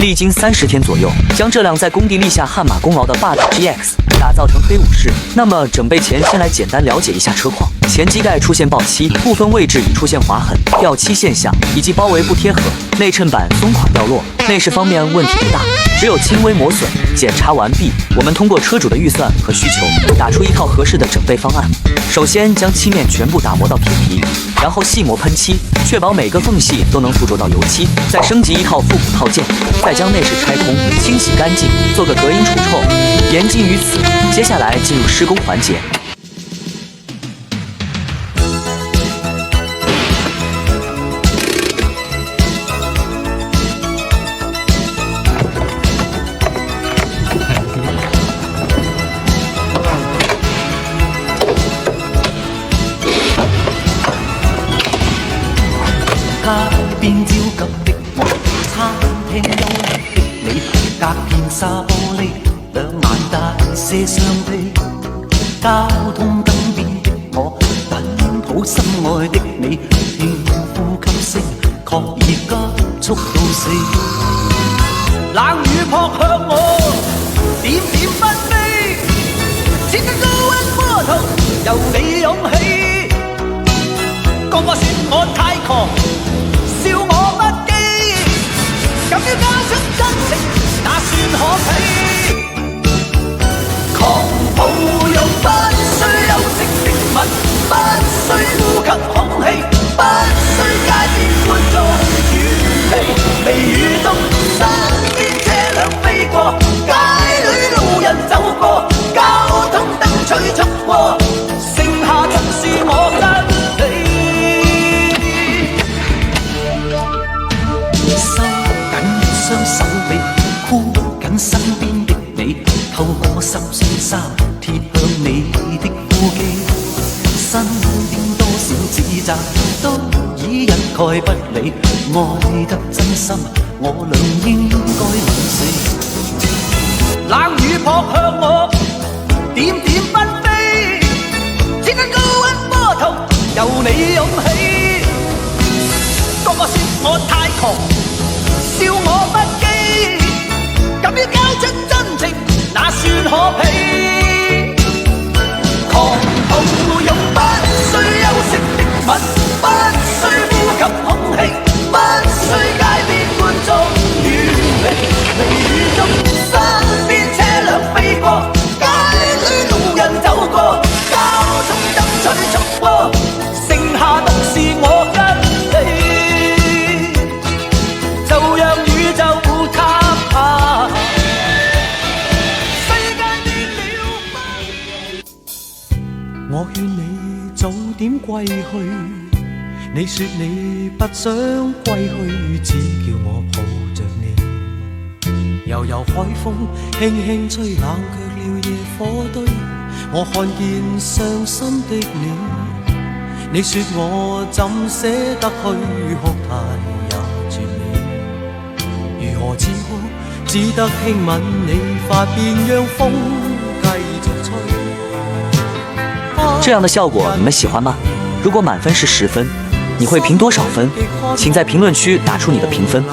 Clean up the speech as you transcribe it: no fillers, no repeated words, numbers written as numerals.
历经30天左右，将这辆在工地立下汗马功劳的霸道 GX 打造成黑武士。那么整备前，先来简单了解一下车况。前机盖出现爆漆，部分位置已出现划痕、掉漆现象，以及包围不贴合。内衬板松垮掉落，内饰方面问题不大，只有轻微磨损。检查完毕，我们通过车主的预算和需求，打出一套合适的整备方案。首先将漆面全部打磨到铁皮，然后细磨喷漆，确保每个缝隙都能附着到油漆。再升级一套复古套件，再将内饰拆空，清洗干净，做个隔音除臭。言尽于此，接下来进入施工环节。街邊焦急的我，餐廳憂鬱的你，隔片紗玻璃，兩眼大些傷悲。交通燈邊的我，緊抱心愛的你，聽呼吸聲，確已急速到死。冷雨撲向我，點點不飛，千斤高溫波濤由你湧起。個個說我太狂。笑我不羈，敢於交出真情，那算可鄙？狂暴用不需休息的吻，不需呼吸空氣，不需街邊觀眾遠離。微雨中，身邊車輛飛過，街裏路人走過，交通燈催促過，剩下盡是我跟你。雙手臂箍緊身邊的你，透過濕碎衫貼向你的呼機，身邊多少指責都已一概不理，愛得真心，我倆應該老死。冷雨撲向我，點點紛飛，千斤高溫波濤由你湧起，個個說我太狂。笑我不羈，敢於交出真情，那算可鄙？狂暴用不需休息的吻，不需呼吸空氣，不需街邊觀眾遠離。微雨中，身邊車輛飛過，街裏路人走過，交通燈催促過，剩下獨是我跟你。就讓宇宙塌下，世界變了嗎？我勸你早點歸去，你說你不想歸去，只叫我抱着你。悠悠海風輕輕吹，冷卻了野火堆。我看見傷心的你，你說我怎捨得去學太何止哭，只得輕吻你髮邊，讓風繼續吹。這樣的效果你們喜歡嗎？如果滿分是10分，你會評多少分？請在評論區打出你的評分。